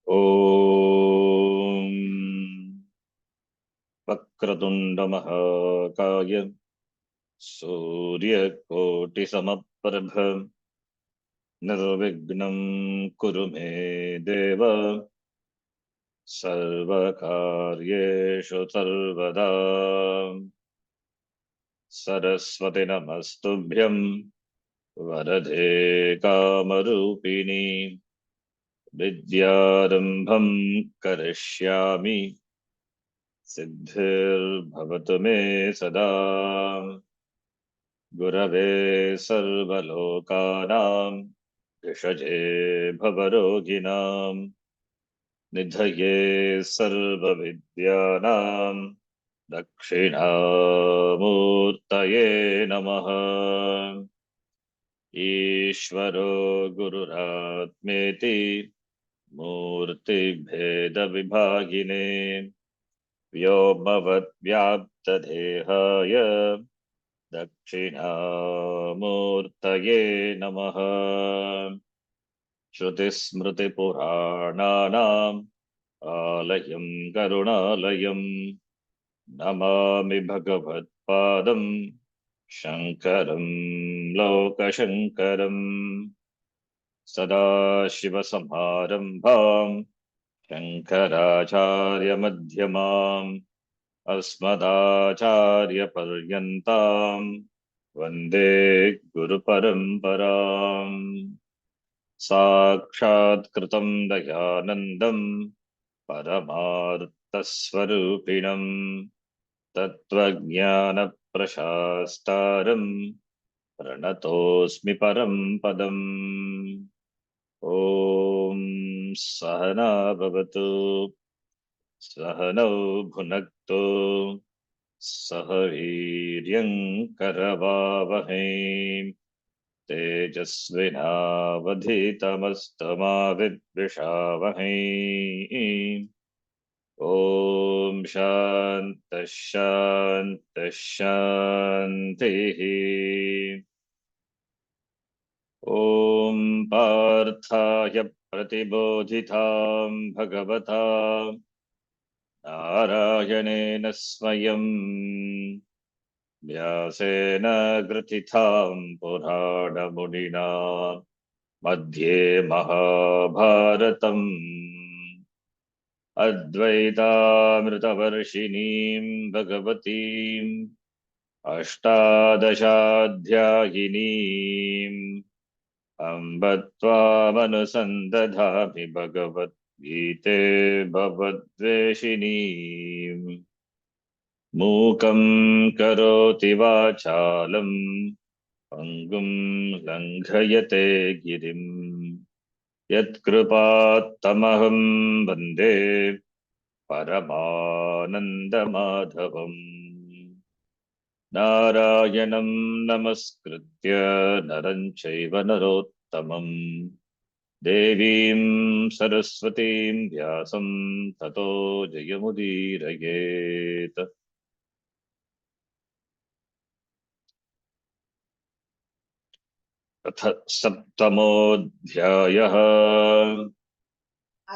ॐ वक्रतुण्डमहाकाय सूर्यकोटिसमप्रभ निर्विघ्नं कुरु मे देव सर्वकार्येषु सर्वदा। सरस्वती नमस्तुभ्यं वरदे कामरूपिणी विद्यारम्भं करिष्यामि सिद्धिर्भवतु मे सदा। गुरवे सर्वलोकानां भिषजे भवरोगिणां निधये सर्वविद्यानां दक्षिणामूर्तये नमः। ईश्वरो गुरुरात्मेति मूर्तिभेदविभागिने व्योमवद्व्याप्तदेहाय दक्षिणामूर्तये नमः। श्रुतिस्मृतिपुराणानाम् आलयं करुणालयं नमामि भगवत्पादं शङ्करं लोकशङ्करम्। सदाशिवसमारम्भाम् शङ्कराचार्यमध्यमाम् अस्मदाचार्यपर्यन्ताम् वन्दे गुरुपरम्पराम्। साक्षात्कृतं दयानन्दं परमार्थस्वरूपिणं तत्त्वज्ञानप्रशास्तारं प्रणतोऽस्मि परं पदम्। ॐ सहना भवतु सहनौ भुनक्तु सह वीर्यं करवावहै तेजस्विनावधीतमस्तमाविद्विषावहै। ॐ शान्तः शान्तः शान्तिः। ॐ पार्थाय प्रतिबोधितां भगवता नारायणेन स्वयं व्यासेन ग्रथितां पुराणमुनिना मध्ये महाभारतम् अद्वैतामृतवर्षिणीं भगवतीम् अष्टादशाध्यायिनीम् अम्ब त्वामनुसन्दधामि भगवद्गीते भवद्वेषिणीम्। मूकं करोति वाचालं पङ्गुं लङ्घयते गिरिं यत्कृपात्तमहं वन्दे परमानन्दमाधवम्। नारायणं नमस्कृत्य नरं चैव नरोत्तमं देवीं सरस्वतीं व्यासं ततो जयमुदीरयेत्। अथ सप्तमोऽध्यायः।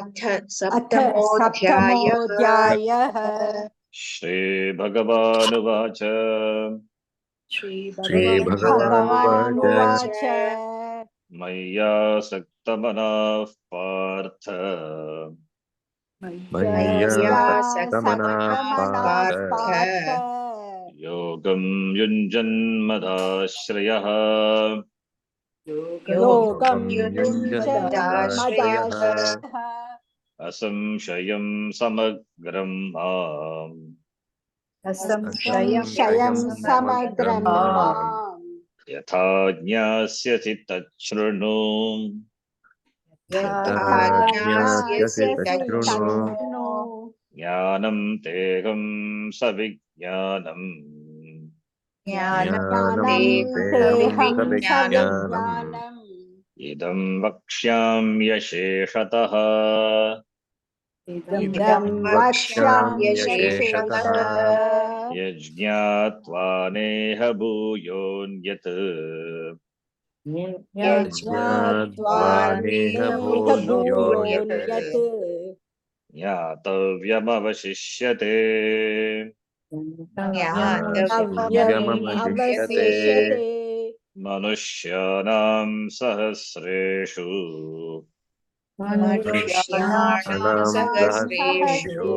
अथ सप्तमोऽध्यायः। श्रीभगवानुवाच श्रीभगवानुवाच मय्यासक्तमनः पार्थ मय्यासक्तमनः पार्थ योगं युञ्जन्मदाश्रयः योगं युञ्जन्मदाश्रयः असंशयं समग्रं माम् असंशयं समग्रं माम् यथा ज्ञास्यसि तच्छृणु। यथा ज्ञास्यसि तच्छृणु। ज्ञानं तेऽहं सविज्ञानम् इदं वक्ष्याम्यशेषतः। यज्ञात्वा नेह भूयोऽन्यत् यज्ञात्वा नेह भूयोऽन्यत् ज्ञातव्यमवशिष्यते ज्ञातव्यमवशिष्यते मनुष्याणां सहस्रेषु मनुष्याणां सहस्रेषु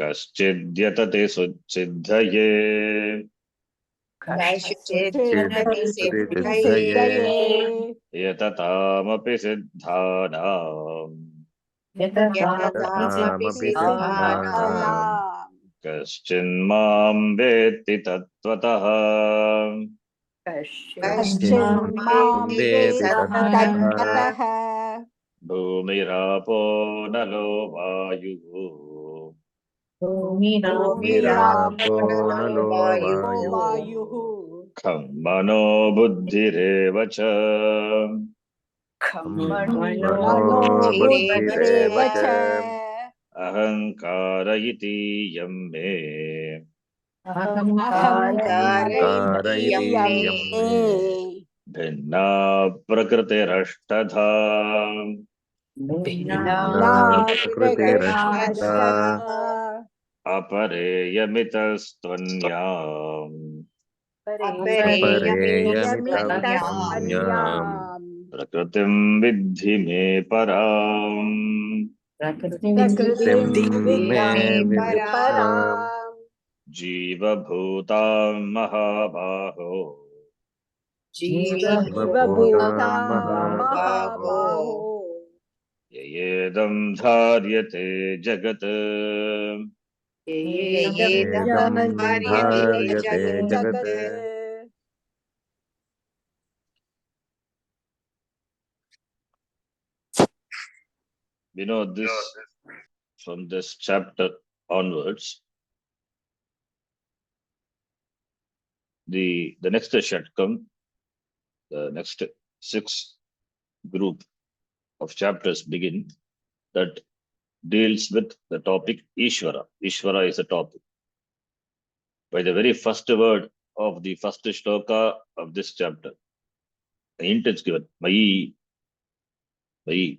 कश्चिद्यतति सिद्धये कश्चित् सिद्धये सिद्धये यततामपि सिद्धानां यततामपि सिद्धानां कश्चिन्मां वेत्ति तत्त्वतः कश्चिन्मां वेत्ति तत्त्वतः तत्त्वतः भूमिरापो नलो वायुः भूमिरापो नलो वायुः वायुः खं मनो बुद्धिरेव च मनो बुद्धिरेव च अहङ्कार इतीयं मे अहङ्कार इति अहङ्कारयति यं मे मे भिन्ना प्रकृतिरष्टधा भिन्ना भिन्ना प्रकृतिरष्टा प्रकृतिरष्टधा अपरेयमितस्त्वन्याम् अपरेयमितस्त्वन्याम् अपरेयमितस्त्वन्याम् प्रकृतिं विद्धि मे पराम् कृतिं प्रकृतिं मे विद्धि मे विपराम् पराम् जीवभूतां महाबाहो जीवभूतां जीवभूतां महाबाहो महाबाहो ययेदं धार्यते जगत् येदं येदं धार्यते धार्यते जगत् जगत् We know this from this chapter onwards. The next Shatkam, the next 6 group of chapters begin that deals with the topic Ishvara. Ishvara is a topic. By the very first word of the first shloka of this chapter, the hint is given, Mai, in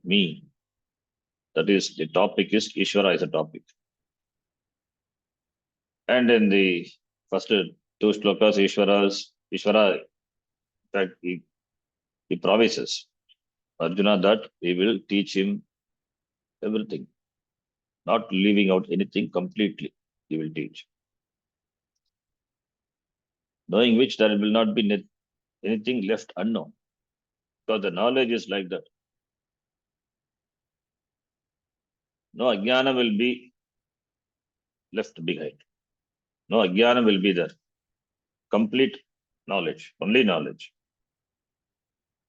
me. That is, the topic is Ishvara is a topic. And in the first 2 shlokas, Ishvara, in fact, he promises Arjuna that he will teach him everything, not leaving out anything completely. He will teach. Knowing which there will not be anything left unknown. Because the knowledge is like that. No ajnana will be left behind. No ajnana will be there. Complete knowledge, only knowledge.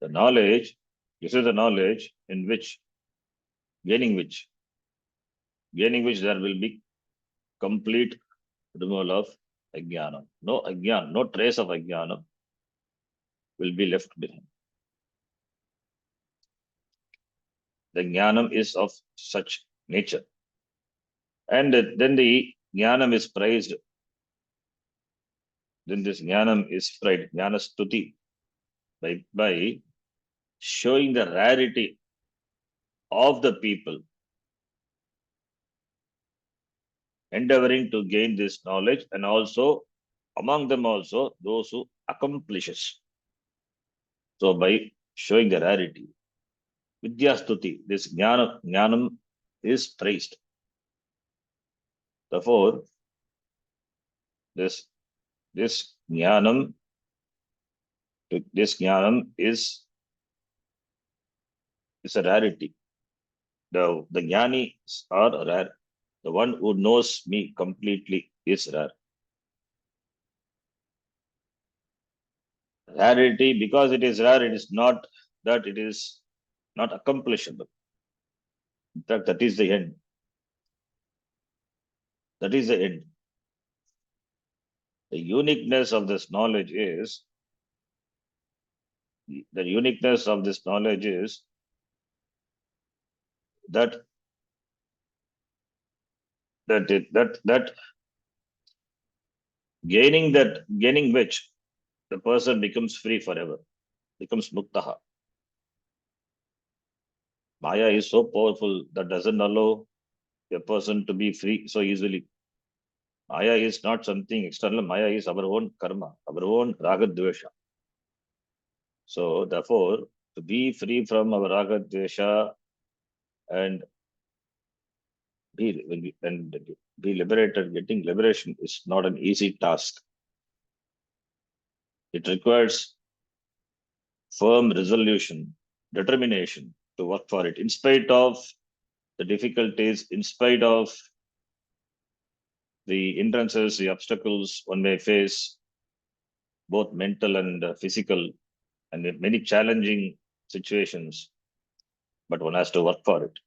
The knowledge, this is the knowledge in which, gaining which there will be complete removal of ajnana. No ajnana, no trace of ajnana will be left behind. The jnanam is of such nature. And then the jnanam is praised. Then this jnanam is praised, jnana stuti, by showing the rarity of the people endeavoring to gain this knowledge, and also among them also those who accomplishes. So by showing the rarity, vidyastuti, this jnanam is praised. Therefore, this jnanam is a rarity. The jnanis are rare. The one who knows me completely is rare. Rarity, because it is rare, it is not that it is not accomplishable. In fact, that is the end. That is the end. The uniqueness of this knowledge is that gaining which the person becomes free forever, becomes muktaha. Maya is so powerful that doesn't allow a person to be free so easily. Maya is not something external. Maya is our own karma, our own raga dvesha. So therefore, to be free from our raga dvesha and be liberated, getting liberation is not an easy task. It requires firm resolution, determination to work for it, in spite of the difficulties, in spite of the hindrances, the obstacles one may face, both mental and physical, and in many challenging situations. But one has to work for it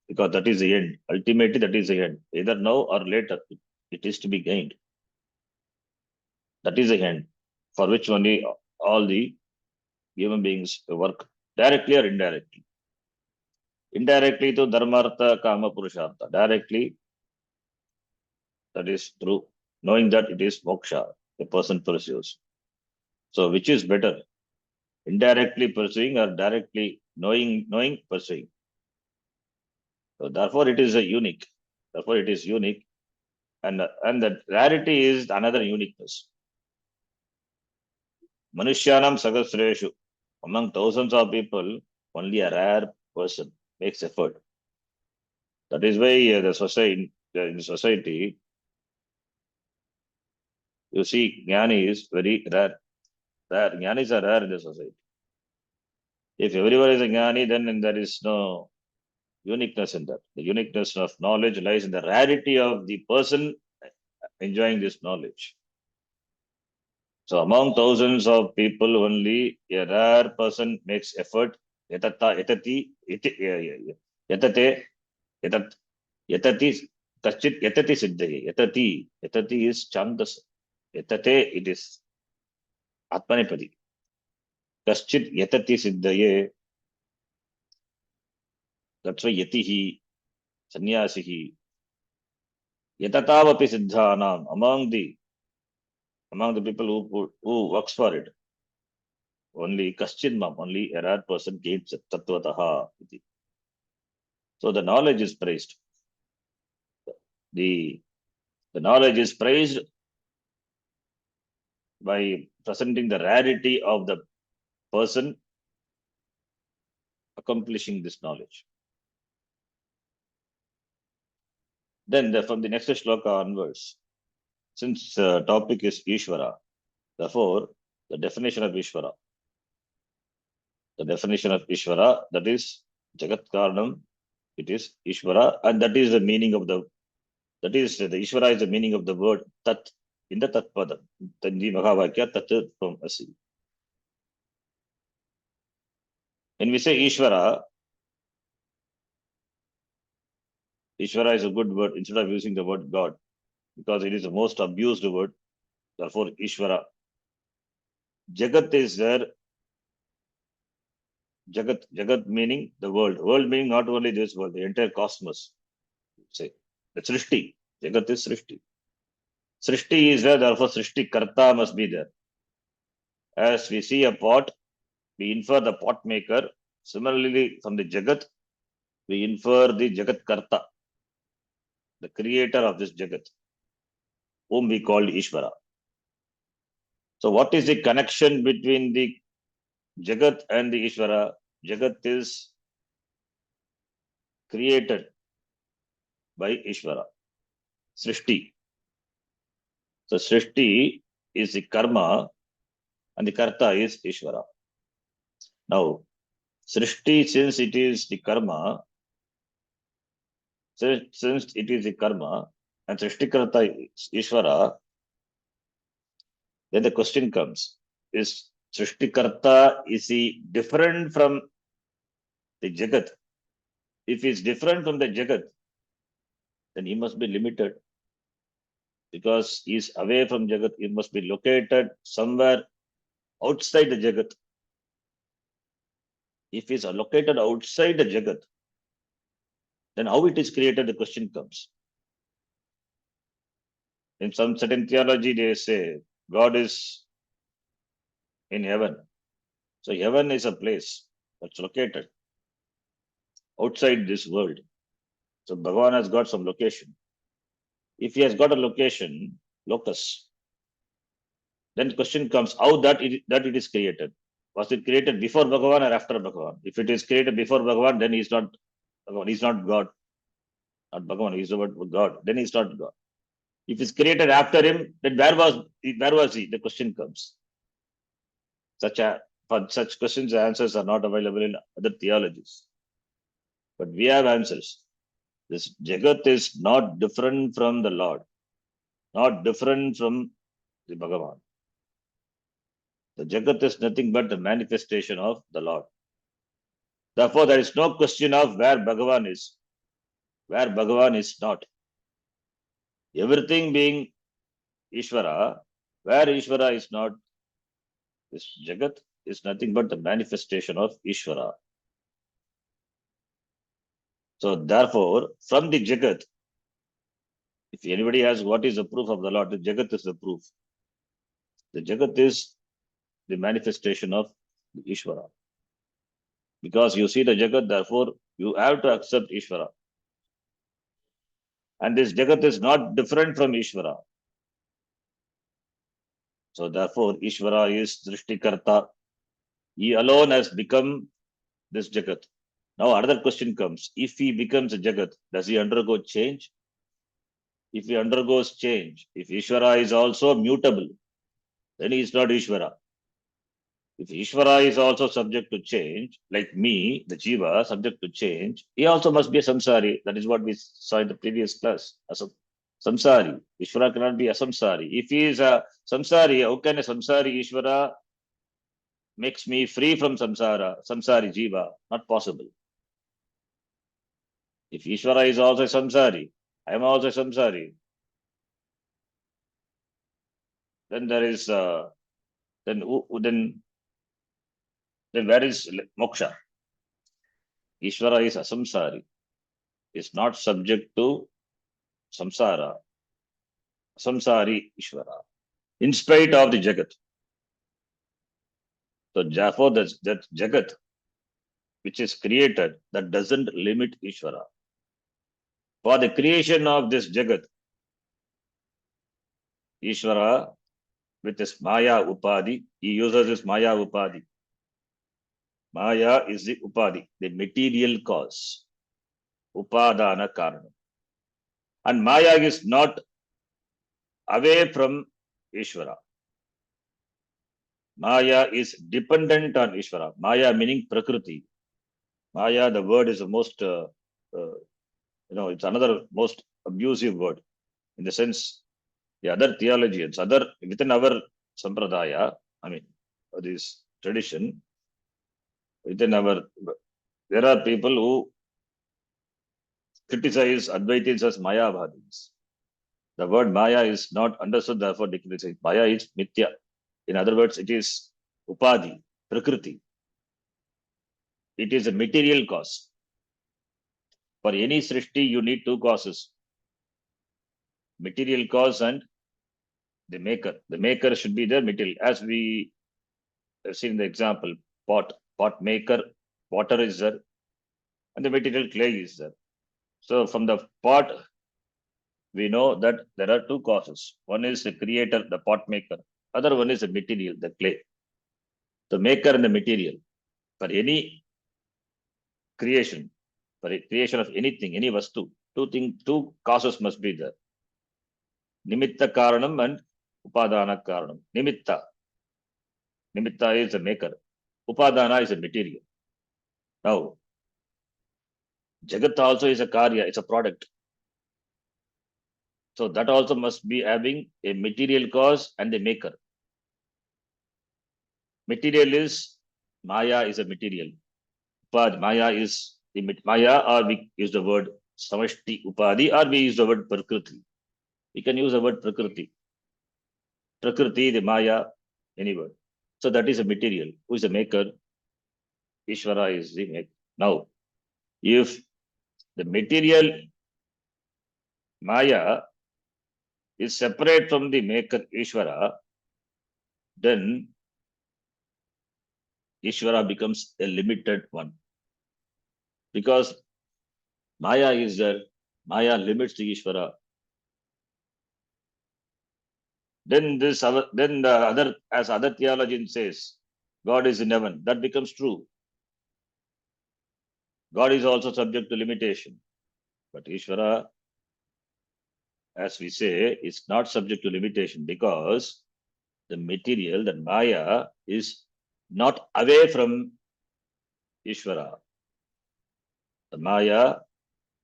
because that is the end. Ultimately, that is the end. Either now or later, it is to be gained. That is the end for which only all the human beings work directly or indirectly. Indirectly to dharmartha, kama, purushartha. Directly, that is through knowing that it is moksha a person pursues. So, which is better? Indirectly pursuing or directly knowing, pursuing. So therefore, it is a unique. Therefore, it is unique, and the rarity is another uniqueness. Manushyanam sagasreshu, among thousands of people, only a rare person makes effort. That is why the society, in society, you see, jnani is very rare. Rare. Jnanis are rare in the society. If everyone is a jnani, then there is no uniqueness in that. The uniqueness of knowledge lies in the rarity of the person enjoying this knowledge. So among thousands of people, only a rare person makes effort. Yatata, yatati, yatate, yatat, yatati, kaschit, yatati siddhaye. Yatati is chandas. Yatate, it is atmanipadi. Kaschit, yatati siddhaye. That's why yatihi, sannyasihi. Yatatavapi siddhanam. Among the people who works for it, only kaschinmam, only a rare person gains tattvataha. So the knowledge is praised. The knowledge is praised by presenting the rarity of the person accomplishing this knowledge. Then from the next shloka onwards, since topic is Ishvara, therefore the definition of Ishvara, that is Jagat Karanam, it is Ishvara, and that is the meaning of the Ishvara is the meaning of the word Tat in the Tat Padam, Tanji Mahavakya Tat from Asi. When we say Ishvara is a good word instead of using the word God, because it is the most abused word. Therefore, Ishvara. Jagat is there. Jagat meaning the world. World meaning not only this world, the entire cosmos. Say, the Srishti. Jagat is Srishti. Srishti is there, therefore Srishti Karta must be there. As we see a pot, we infer the pot maker. Similarly, from the Jagat, we infer the Jagat Karta, the creator of this Jagat, whom we call Ishvara. So, what is the connection between the Jagat and the Ishvara? Jagat is created by Ishvara, Srishti. So, Srishti is the karma and the karta is Ishvara. Now, Srishti, since it is the karma, and Srishtikarta is Ishvara, then the question comes, is Srishtikarta, is he different from the Jagat? If he is different from the Jagat, then he must be limited. Because he is away from Jagat, he must be located somewhere outside the Jagat. If he is located outside the Jagat, then how it is created, the question comes. In some certain theology, they say God is in heaven. So heaven is a place that's located. outside this world. So Bhagavan has got some location. If he has got a location, locus, then the question comes how that it is created. Was it created before Bhagavan or after Bhagavan? If it is created before Bhagavan, then he is not Bhagavan. He is not God. Not Bhagavan. He is the word God. Then he is not God. If it's created after him, then where was he? The question comes. For such questions, the answers are not available in other theologies. But we have answers. This Jagat is not different from the Lord, not different from the Bhagavan. The Jagat is nothing but the manifestation of the Lord. Therefore, there is no question of where Bhagavan is not. Everything being Ishvara, where Ishvara is not, this Jagat is nothing but the manifestation of Ishvara. So therefore, from the Jagat, if anybody asks what is the proof of the Lord, the Jagat is the proof. The Jagat is the manifestation of the Ishvara. Because you see the Jagat, therefore, you have to accept Ishvara. And this Jagat is not different from Ishvara. So therefore, Ishvara is Drishtikarta. He alone has become this Jagat. Now another question comes. If he becomes a Jagat, does he undergo change? If he undergoes change, if Ishvara is also mutable, then he is not Ishvara. If Ishvara is also subject to change, like me, the Jiva, subject to change, he also must be a samsari. That is what we saw in the previous class. As a samsari. Ishvara cannot be a samsari. If he is a samsari, how can a samsari Ishvara makes me free from samsara, samsari Jiva? Not possible. If Ishvara is also a samsari, I am also a samsari, then there is then where is moksha? Ishvara is asamsari, is not subject to samsara, samsari Ishvara, in spite of the Jagat. So therefore, that Jagat which is created, that doesn't limit Ishvara. For the creation of this Jagat, Ishvara with this Maya Upadhi, he uses this Maya Upadhi. Maya is the Upadhi, the material cause. Upadana Karana. And Maya is not away from Ishvara. Maya is dependent on Ishvara. Maya meaning Prakriti. Maya, the word is the most, it's another most abusive word in the sense the other theologians, within our sampradaya, this tradition, there are people who criticize Advaitis as Mayavadis. The word Maya is not understood, therefore criticized. Maya is Mithya. In other words, it is Upadhi, Prakriti. It is a material cause. For any srishti, you need two causes. Material cause and the maker. The maker should be the material. As we have seen the example, pot maker, water is there, and the material clay is there. So from the pot, we know that there are two causes. One is the creator, the pot maker. Other one is the material, the clay. The maker and the material. For any creation, for a creation of anything, any vastu, two causes must be there. Nimitta karanam and upadana karanam. Nimitta is the maker. Upadana is a material. Now, Jagat also is a karya, it's a product. So that also must be having a material cause and a maker. Material is, Maya is a material. Maya is the Maya, or we use the word Samashti Upadhi, or we use the word Prakriti. We can use the word Prakriti. Prakriti, the Maya, any word. So that is a material. Who is the maker? Ishvara is the maker. Now, if the material Maya is separate from the maker Ishvara, then Ishvara becomes a limited one. Because Maya is there. Maya limits the Ishvara. Then the other, as other theologian says, God is in heaven. That becomes true. God is also subject to limitation. But Ishvara, as we say, is not subject to limitation because the material, the Maya, is not away from Ishvara. The Maya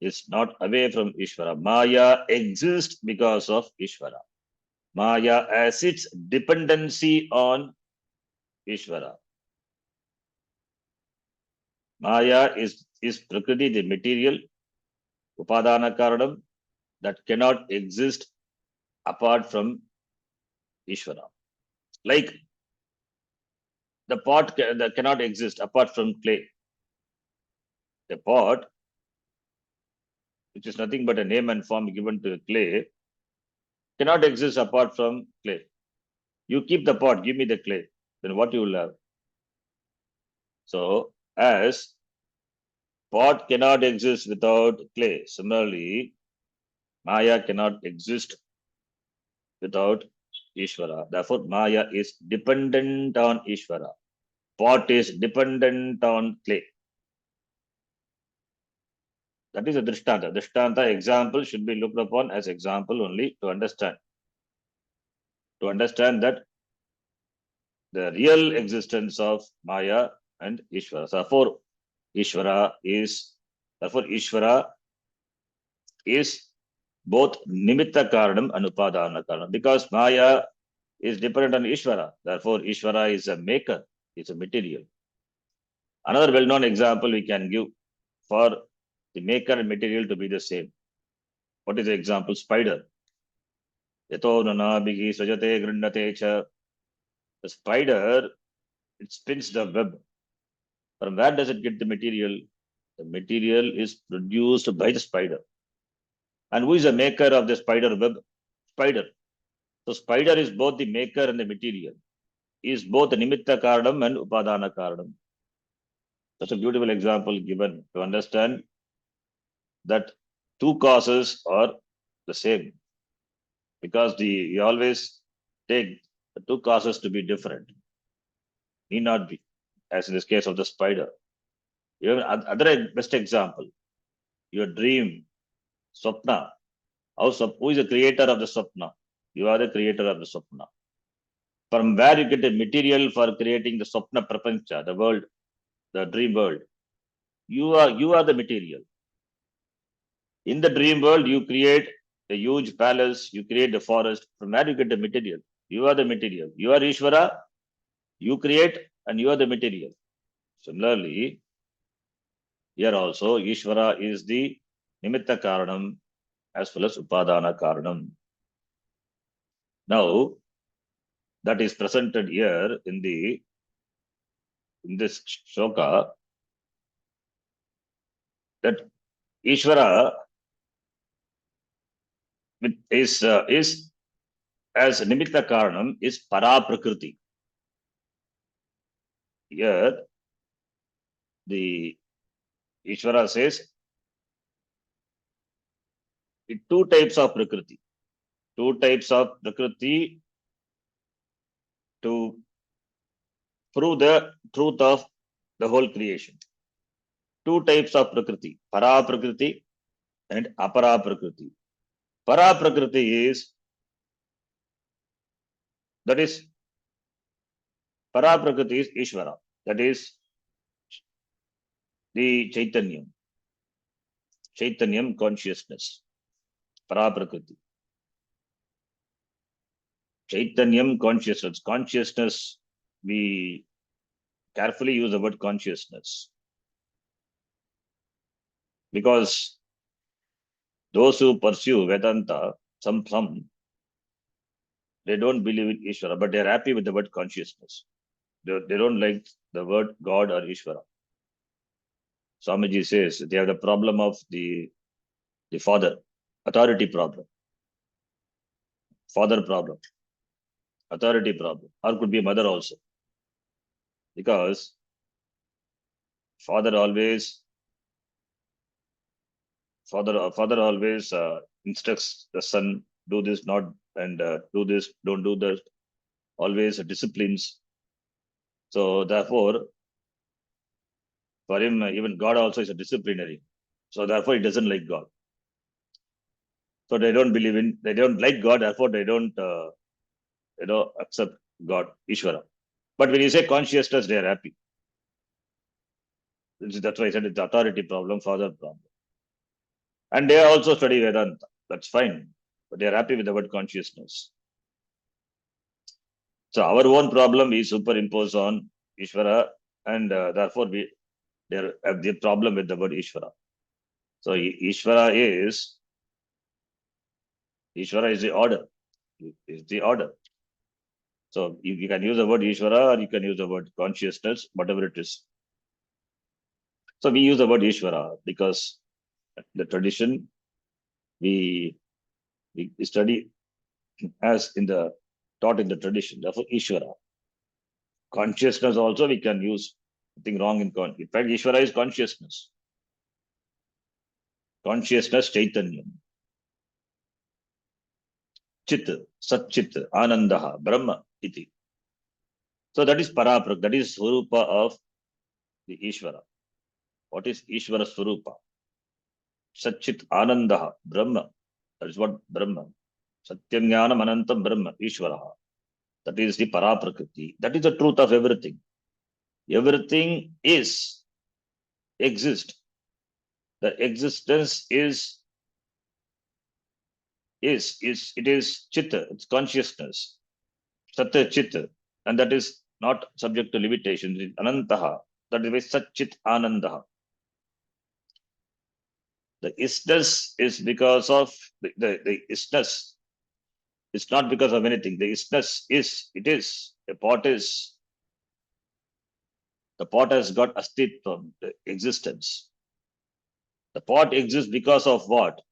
is not away from Ishvara. Maya exists because of Ishvara. Maya has its dependency on Ishvara. Maya is Prakriti, the material, Upadana Karanam, that cannot exist apart from Ishvara. Like the pot that cannot exist apart from clay. The pot, which is nothing but a name and form given to clay, cannot exist apart from clay. You keep the pot, give me the clay, then what you will have? So, as pot cannot exist without clay, similarly, Maya cannot exist without Ishvara. Therefore, Maya is dependent on Ishvara. Pot is dependent on clay. That is a Drishtanta. Drishtanta example should be looked upon as example only to understand. To understand that the real existence of Maya and Ishvara. So therefore Ishvara is both Nimitta Karanam and Upadana Karanam. Because Maya is dependent on Ishvara. Therefore, Ishvara is a maker, is a material. Another well-known example we can give for the maker and material to be the same. What is the example? Spider. Yato nanabhigi sajate grindate cha. The spider, it spins the web. From where does it get the material? The material is produced by the spider. And who is the maker of the spider web? Spider. So spider is both the maker and the material. He is both Nimitta Karanam and Upadana Karanam. That's a beautiful example given to understand that two causes are the same. Because we always take the two causes to be different. Need not be, as in this case of the spider. Even other best example, your dream, Swapna. Who is the creator of the Swapna? You are the creator of the Swapna. From where you get the material for creating the Swapna Prapancha, the world, the dream world. You are the material. In the dream world, you create a huge palace, you create the forest. From where you get the material? You are the material. You are Ishvara, you create, and you are the material. Similarly, here also, Ishvara is the Nimitta Karanam as well as Upadana Karanam. Now, that is presented here in this shloka, that Ishvara is as Nimitta Karanam is Para Prakriti. Here, the Ishvara says two types of Prakriti. Two types of Prakriti to prove the truth of the whole creation. Two types of Prakriti, Para Prakriti and Apara Prakriti. Para Prakriti is, that is, Para Prakriti is Ishvara, that is the Chaitanyam consciousness, Para Prakriti. Chaitanyam consciousness, we carefully use the word consciousness. Because those who pursue Vedanta, some, they don't believe in Ishvara, but they're happy with the word consciousness. They don't like the word God or Ishvara. Swamiji says they have the problem of the father, authority problem, father problem, authority problem, or could be mother also. Because father always Father always instructs the son, do this, not, and do this, don't do that. Always disciplines. So therefore, for him, even God also is a disciplinary. So therefore, he doesn't like God. So they don't believe in, they don't like God. Therefore, they don't, accept God, Ishvara. But when you say consciousness, they are happy. That's why I said it's the authority problem, father problem. And they also study Vedanta. That's fine. But they are happy with the word consciousness. So our own problem we superimpose on Ishvara, and therefore they have the problem with the word Ishvara. So Ishvara is the order. Is the order. So you can use the word Ishvara or you can use the word consciousness, whatever it is. So we use the word Ishvara because the tradition we study as in the taught in the tradition. Therefore, Ishvara. Consciousness also we can use. Nothing wrong in In fact, Ishvara is consciousness. Consciousness, Chaitanyam. Chit, Satchit, Anandaha, Brahma, iti. So that is Paraprak, that is Swarupa of the Ishvara. What is Ishvara Swarupa? Satchit Anandaha, Brahma. That is what Brahma. Satyam Jnanam Anantam Brahma, Ishvara. That is the Paraprakriti. That is the truth of everything. Everything exists. The existence is it is Chitta, it's consciousness. Satya Chitta. And that is not subject to limitations. It's Anantaha. That is why Satchit Anandaha. The isness is because of the isness. It's not because of anything. The isness it is. The pot has got astitvam, the existence. The pot exists because of what?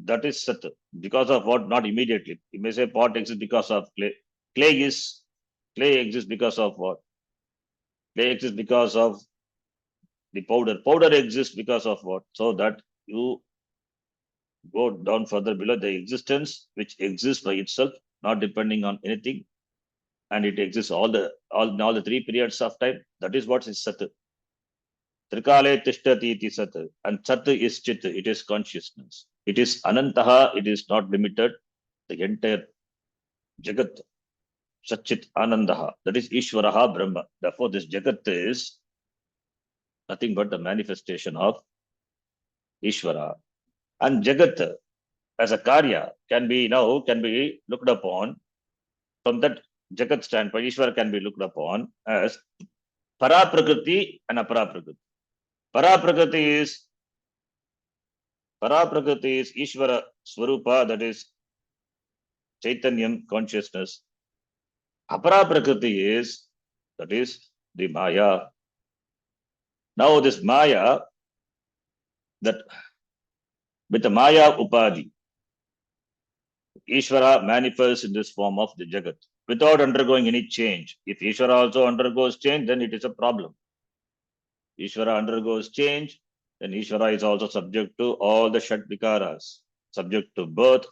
That is Sat. Because of what? Not immediately. You may say pot exists because of clay. Clay exists because of what? Clay exists because of the powder. Powder exists because of what? So that you go down further below, the existence which exists by itself, not depending on anything, and it exists all the 3 periods of time. That is what is Sat. Trikale tishtati iti Sat. And Sat is Chit. It is consciousness. It is Anantaha. It is not limited. The entire Jagat. Satchit Anandaha. That is Ishvaraha Brahma. Therefore, this Jagat is nothing but the manifestation of Ishvara. And Jagat as a Karya can be looked upon from that Jagat standpoint. Ishvara can be looked upon as Paraprakriti and Aparaprakriti. Paraprakriti is Ishvara Swarupa, that is Chaitanyam, consciousness. Aparaprakriti is, that is the Maya. Now this Maya, that with the Maya Upadhi, Ishvara manifests in this form of the Jagat without undergoing any change. If Ishvara also undergoes change, then it is a problem. Ishvara undergoes change, then Ishvara is also subject to all the Shat Vikaras, subject to birth,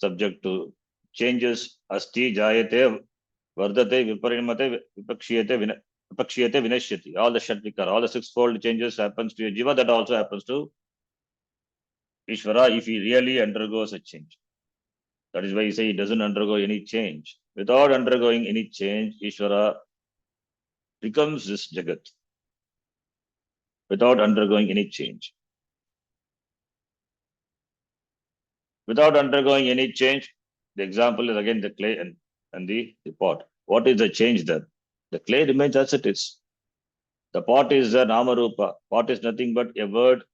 subject to changes, asti, jayate, vardate, viparinamate, vipakshiyate, vinashyati. All the Shat Vikara, all the sixfold changes happens to a Jiva, that also happens to Ishvara if he really undergoes a change. That is why you say he doesn't undergo any change. Without undergoing any change, Ishvara becomes this Jagat. Without undergoing any change. Without undergoing any change, the example is again the clay and the pot. What is the change there? The clay remains as it is. The pot is the Namarupa. Pot is nothing but a word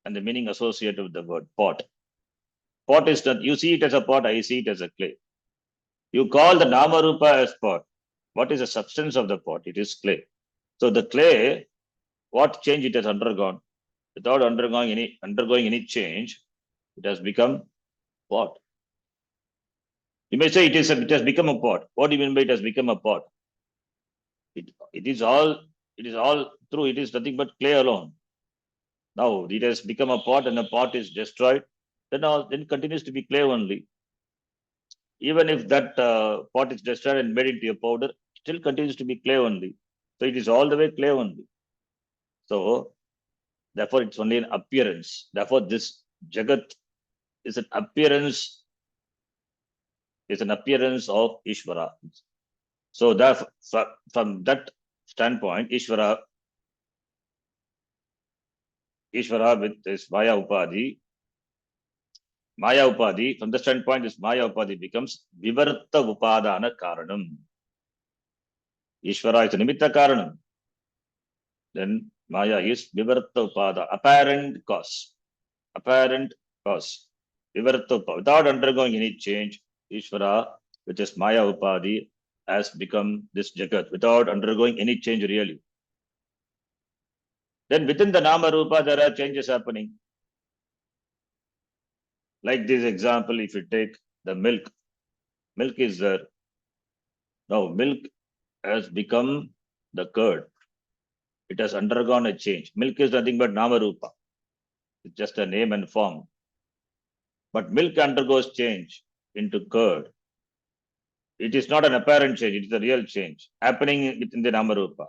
and the meaning associated with the word pot. Pot is not, you see it as a pot, I see it as a clay. You call the Namarupa as pot. What is the substance of the pot? It is clay. So the clay, what change it has undergone? Without undergoing any change, it has become pot. You may say it has become a pot. What do you mean by it has become a pot? It is all true. It is nothing but clay alone. Now it has become a pot and a pot is destroyed, then continues to be clay only. Even if that pot is destroyed and made into a powder, still continues to be clay only. So it is all the way clay only. So therefore it's only an appearance. Therefore this Jagat is an appearance, of Ishvara. So that from that standpoint, Ishvara with this Maya Upadhi, from the standpoint, this Maya Upadhi becomes Vivarta Upadana Karanam. Ishvara is a Nimitta Karanam. Then Maya is Vivarta Upada, apparent cause. Vivarta, without undergoing any change, Ishvara, which is Maya Upadhi, has become this Jagat without undergoing any change really. Then within the Nama Rupa, there are changes happening. Like this example, if you take the milk is there. Now milk has become the curd. It has undergone a change. Milk is nothing but Nama Rupa. It's just a name and form. But milk undergoes change into curd. It is not an apparent change, it is a real change happening within the Nama Rupa.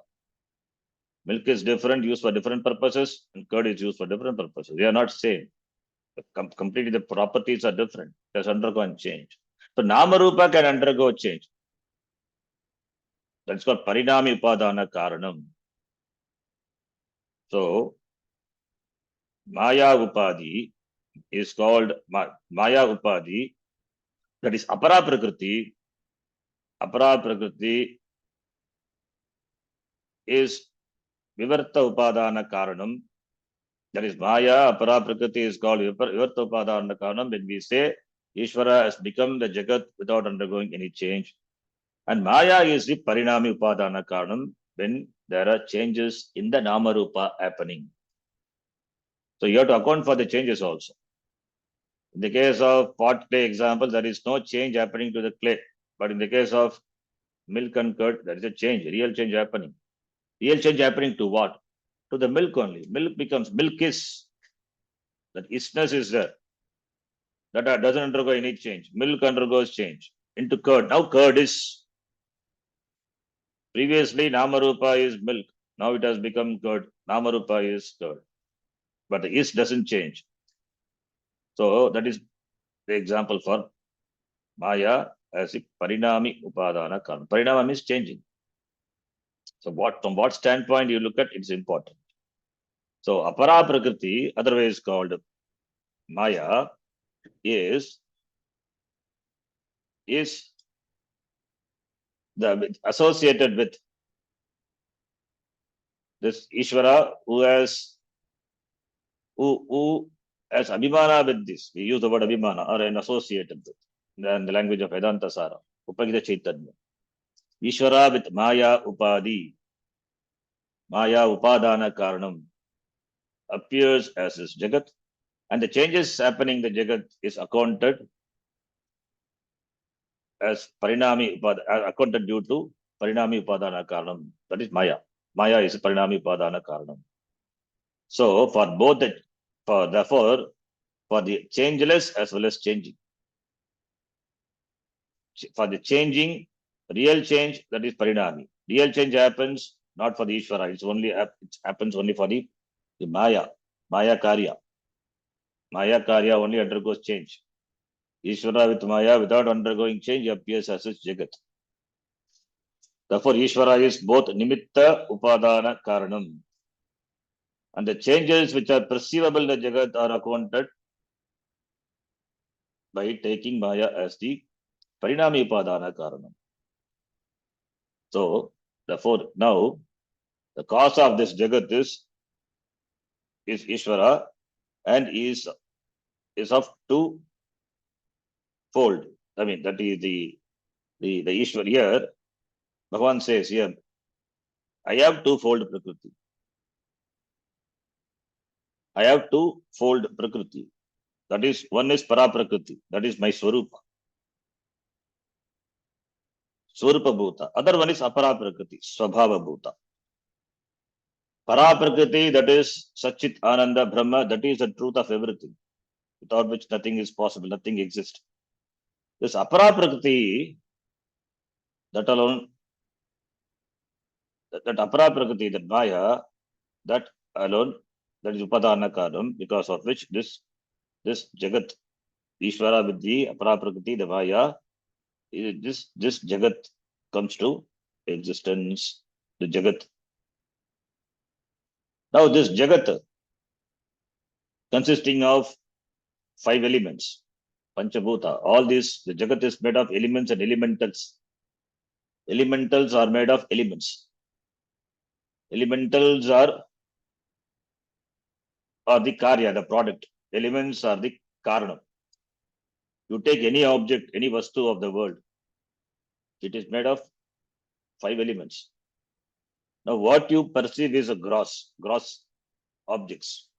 Milk is different, used for different purposes, and curd is used for different purposes. They are not same. Completely the properties are different. It has undergone change. So Nama Rupa can undergo change. That's called Parinami Upadana Karanam. So Maya Upadhi is called Maya Upadhi, that is Apara Prakriti. Apara Prakriti is Vivarta Upadana Karanam. That is Maya, Apara Prakriti is called Vivarta Upadana Karanam. When we say Ishvara has become the Jagat without undergoing any change. And Maya is the Parinami Upadana Karanam, when there are changes in the Nama Rupa happening. So you have to account for the changes also. In the case of pot clay example, there is no change happening to the clay. But in the case of milk and curd, there is a change, real change happening. Real change happening to what? To the milk only. Milk becomes milk is. That isness is there. That doesn't undergo any change. Milk undergoes change into curd. Now curd is. Previously Namarupa is milk. Now it has become curd. Namarupa is curd. But the is doesn't change. So that is the example for Maya as a Parinami Upadana Karma. Parinama means changing. So from what standpoint you look at, it's important. So Apara Prakriti, otherwise called Maya, is associated with this Ishvara who has Abhimana with this. We use the word Abhimana or an associated with. In the language of Vedanta Sara, Upagita Chaitanya. Ishvara with Maya Upadhi, Maya Upadana Karanam, appears as this Jagat, and the changes happening in the Jagat is accounted as Parinami accounted due to Parinami Upadana Karanam. That is Maya. Maya is Parinami Upadana Karanam. So therefore, for the changeless as well as changing. For the changing, real change, that is Parinami. Real change happens not for the Ishvara. It happens only for the Maya. Maya Karya. Maya Karya only undergoes change. Ishvara with Maya, without undergoing change, appears as a Jagat. Therefore, Ishvara is both Nimitta Upadana Karanam. And the changes which are perceivable in the Jagat are accounted by taking Maya as the Parinami Upadana Karanam. So, therefore, now the cause of this Jagat is Ishvara and is of two fold. I mean, that is the Ishvara here. Bhagavan says here, I have two-fold Prakriti. I have two-fold Prakriti. That is, one is Para Prakriti. That is my Swarupa. Swarupa Bhuta. Other one is Apara Prakriti. Swabhava Bhuta. Paraprakriti, that is Satchit Ananda Brahma, that is the truth of everything, without which nothing is possible, nothing exists. This Aparaprakriti, that alone, that Aparaprakriti, that Maya, that alone, that is Upadana Karam, because of which this Jagat, Ishvara Vidhi, Aparaprakriti, the Maya, this Jagat comes to existence, the Jagat. Now this Jagat consisting of 5 elements, Panchabhuta, all this, the Jagat is made of elements and elementals. Elementals are made of elements. Elementals are the karya, the product. Elements are the karanam. You take any object, any vastu of the world, it is made of 5 elements. Now what you perceive is a gross objects.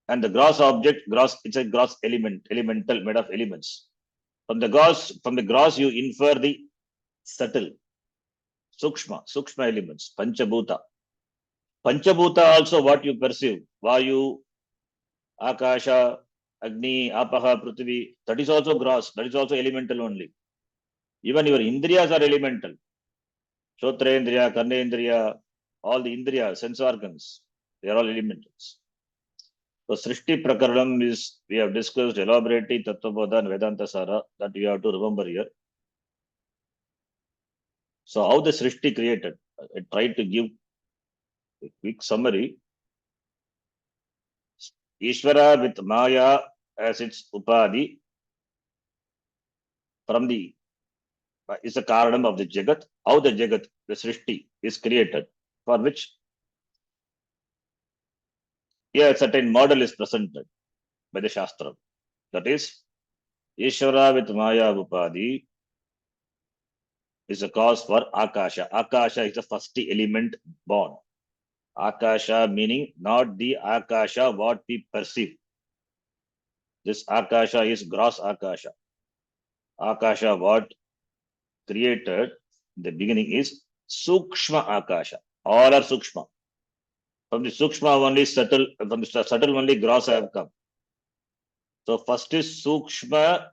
And the gross object, it's a gross element, elemental, made of elements. From the gross you infer the subtle, sukshma elements, panchabhuta. Panchabhuta also what you perceive, vayu, akasha, agni, apaha, prithvi, that is also gross, that is also elemental only. Even your indriyas are elemental. Shotrendriya, karnendriya, all the indriya, sense organs, they are all elementals. So Srishti Prakaranam is, we have discussed elaborately Tattvabodha and Vedanta Sara, that you have to remember here. So how the Srishti created? I tried to give a quick summary. Ishvara with Maya as its Upadhi from the is the Karanam of the Jagat. How the Jagat, the Srishti, is created, for which a certain model is presented by the Shastra. That is, Ishvara with Maya Upadhi is a cause for Akasha. Akasha is the first element born. Akasha meaning not the Akasha what we perceive. This Akasha is gross Akasha. Akasha what created in the beginning is Sukshma Akasha. All are Sukshma. From the Sukshma only subtle, from the subtle only gross have come. So first is Sukshma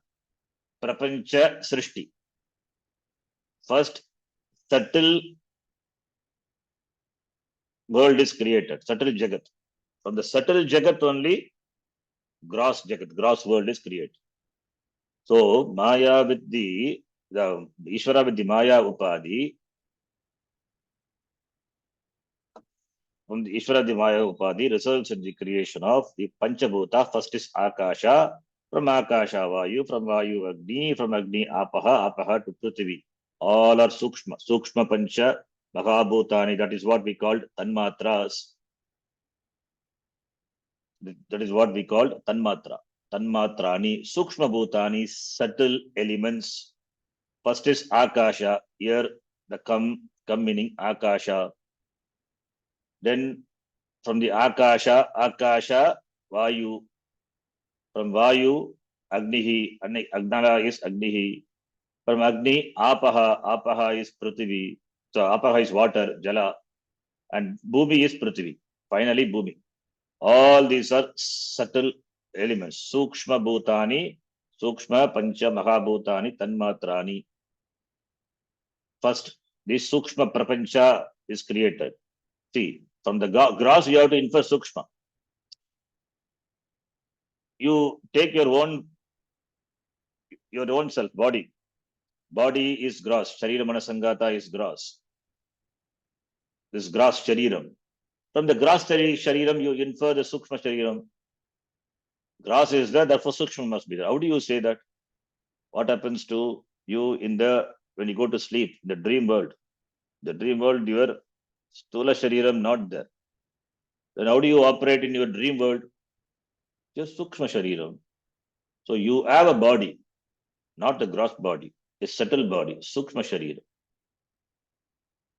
Prapancha Srishti. First subtle world is created, subtle Jagat. From the subtle Jagat only gross Jagat, gross world is created. So Maya with the Ishvara with the Maya Upadhi, from the Ishvara the Maya Upadhi results in the creation of the Panchabhuta. First is Akasha, from Akasha Vayu, from Vayu Agni, from Agni Apaha to Prithvi. All are Sukshma Pancha Mahabhutani. That is what we called Tanmatras. That is what we called Tanmatra. Tanmatrani, Sukshma Bhutani, subtle elements. First is Akasha. Here the come meaning Akasha. Then from the Akasha, Vayu. From Vayu, Agnihi. Agnala is Agnihi. From Agni, Apaha is Prithvi. So Apaha is water, Jala. And Bhumi is Prithvi. Finally, Bhumi. All these are subtle elements. Sukshma Bhutani, Sukshma Pancha Mahabhutani, Tanmatrani. First, this Sukshma Prapancha is created. See, from the gross you have to infer Sukshma. You take your own self, body. Body is gross. Sharira Manasangata is gross. This gross Shariram. From the gross Shariram, you infer the Sukshma Shariram. Gross is there, therefore Sukshma must be there. How do you say that? What happens to you when you go to sleep, in the dream world? The dream world, your Stula Shariram not there. Then how do you operate in your dream world? Just Sukshma Shariram. So you have a body, not the gross body, a subtle body, Sukshma Shariram.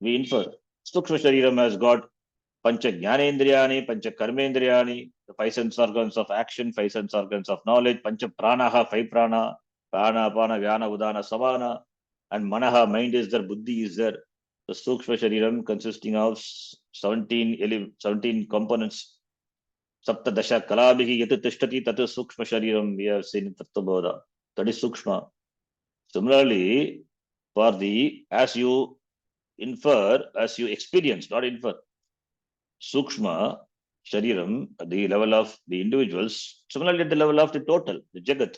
We infer. Sukshma Shariram has got Pancha Jnanendriyani, Pancha Karmendriyani, the 5 sense organs of action, 5 sense organs of knowledge, Pancha Pranaha, 5 Prana, Apana, Vyana, Udana, Samana, and Manaha, mind is there, Buddhi is there. the Sukshma Shariram consisting of 17 components. Sapta Dasha Kalabhihi Yatu Tishtati Tatu Sukshma Shariram, we have seen in Tattva. That is Sukshma. Similarly, for the, as you infer, as you experience, not infer, Sukshma Shariram, at the level of the individuals, similarly at the level of the total, the Jagat.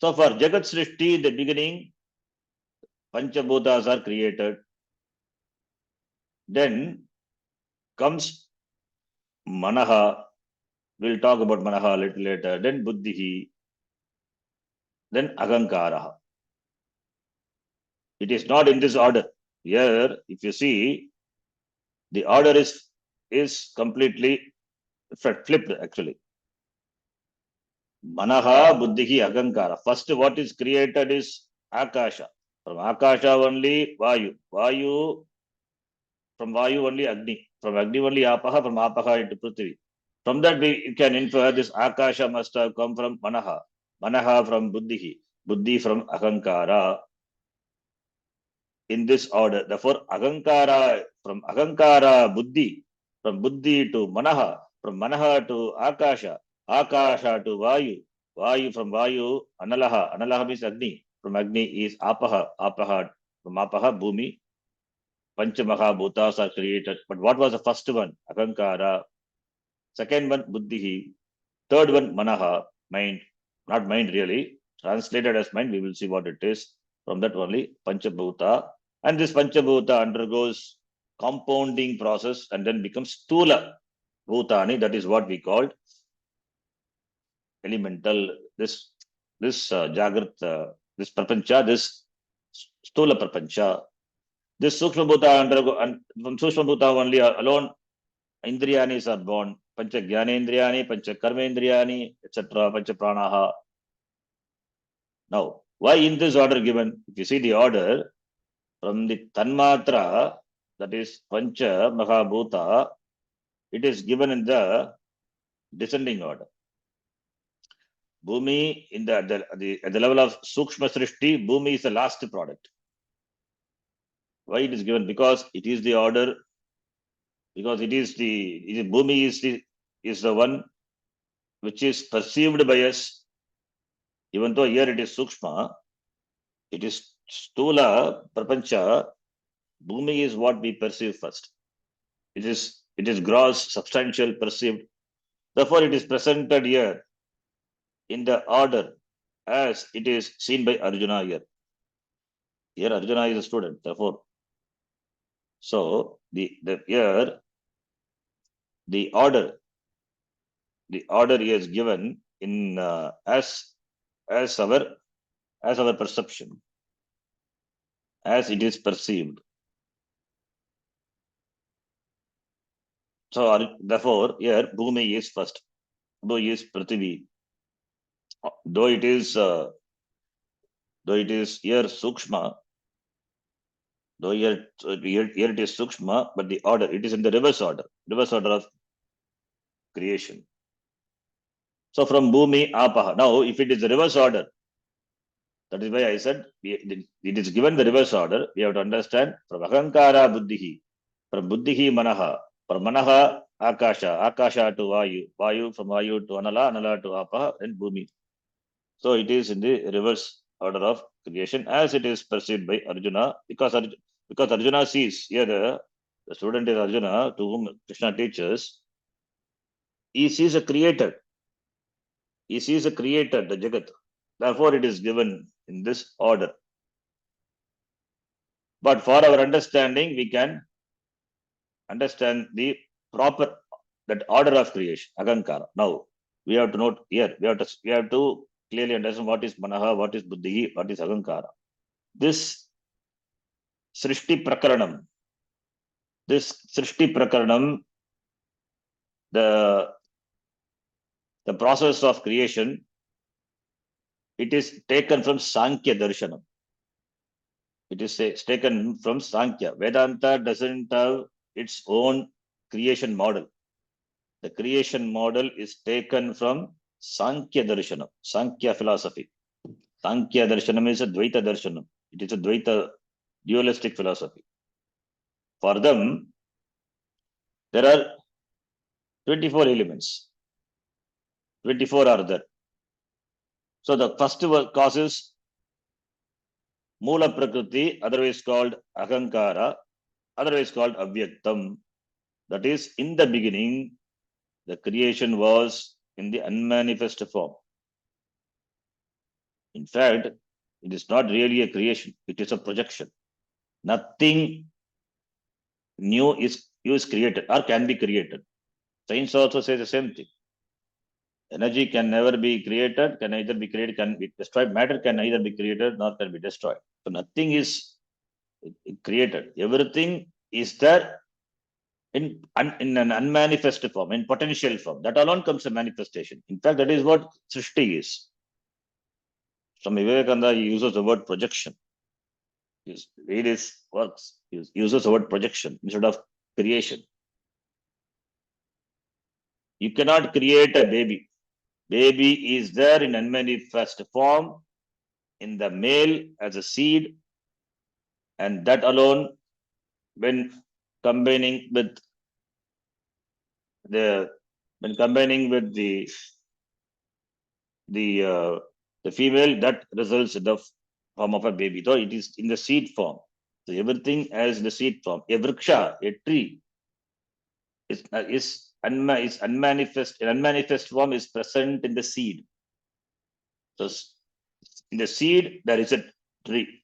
So for Jagat Srishti, in the beginning, Panchabhutas are created. Then comes Manaha. We'll talk about Manaha a little later. Then Buddhihi. Then Ahankaraha. It is not in this order. Here, if you see, the order is completely flipped actually. Manaha, Buddhihi, Ahankara. First, what is created is Akasha. From Akasha only Vayu. From Vayu only Agni. From Agni only Apaha. From Apaha into Prithvi. From that we can infer this Akasha must have come from Manaha. Manaha from Buddhihi. Buddhi from Ahankara. In this order. Therefore, Ahankara, from Ahankara, Buddhi. From Buddhi to Manaha. From Manaha to Akasha. Akasha to Vayu. Vayu from Vayu, Analaha. Analaha means Agni. From Agni is Apaha. Apaha. From Apaha, Bhumi. Panchamahabhutas are created. But what was the first one? Ahankara. Second one, Buddhihi. Third one, Manaha. Mind. Not mind really. Translated as mind, we will see what it is. From that only, Panchabhuta. And this Panchabhuta undergoes compounding process and then becomes Stula Bhutani. That is what we called elemental. This Jagrat, this Prapancha, this Stula Prapancha. This Sukshma Bhuta undergo, and from Sukshma Bhuta only alone, Indriyanis are born. Pancha Jnanendriyani, Pancha Karmendriyani, etc. Pancha Pranaha. Now, why in this order given? If you see the order, from the Tanmatra, that is Pancha Mahabhuta, it is given in the descending order. Bhumi, at the level of Sukshma Srishti, Bhumi is the last product. Why it is given? Because it is the order, because Bhumi is the one which is perceived by us. Even though here it is Sukshma, it is Stula, Prapancha, Bhumi is what we perceive first. It is gross, substantial, perceived. Therefore, it is presented here in the order as it is seen by Arjuna here. Here Arjuna is a student, therefore. So here the order is given in as our perception, as it is perceived. So therefore here Bhumi is first, Bhumi is Prithvi. Though it is here Sukshma, though here it is Sukshma, but the order, it is in the reverse order of creation. So from Bhumi, Apaha. Now, if it is the reverse order, that is why I said it is given the reverse order. We have to understand from Ahankara Buddhihi, from Buddhihi Manaha, from Manaha Akasha, Akasha to Vayu, Vayu from Vayu to Anala, Anala to Apaha, and Bhumi. So it is in the reverse order of creation as it is perceived by Arjuna, because Arjuna sees here the student is Arjuna, to whom Krishna teaches. He sees a creator. He sees a creator, the Jagat. Therefore, it is given in this order. But for our understanding, we can understand the proper that order of creation, Agankara. Now, we have to note here, we have to clearly understand what is Manaha, what is Buddhi, what is Agankara. This Srishti Prakaranam, the process of creation, it is taken from Sankhya Darshanam. It is taken from Sankhya. Vedanta doesn't have its own creation model. The creation model is taken from Sankhya Darshanam, Sankhya philosophy. Sankhya Darshanam is a Dvaita Darshanam. It is a Dvaita dualistic philosophy. For them, there are 24 elements. 24 are there. So the first cause is Moola Prakriti, otherwise called Ahankara, otherwise called Avyaktam. That is, in the beginning, the creation was in the unmanifest form. In fact, it is not really a creation, it is a projection. Nothing new is created or can be created. Science also says the same thing. Energy can never be created, can either be created, can be destroyed. Matter can neither be created nor can be destroyed. So nothing is created. Everything is there in an unmanifest form, in potential form. That alone comes a manifestation. In fact, that is what Srishti is. Swami Vivekananda uses the word projection. Read his works. He uses the word projection instead of creation. You cannot create a baby. Baby is there in unmanifest form in the male as a seed, and that alone, when combining with the the female, that results in the form of a baby, though it is in the seed form. So everything as the seed form. A vriksha, a tree, is unmanifest. In unmanifest form is present in the seed. So in the seed there is a tree.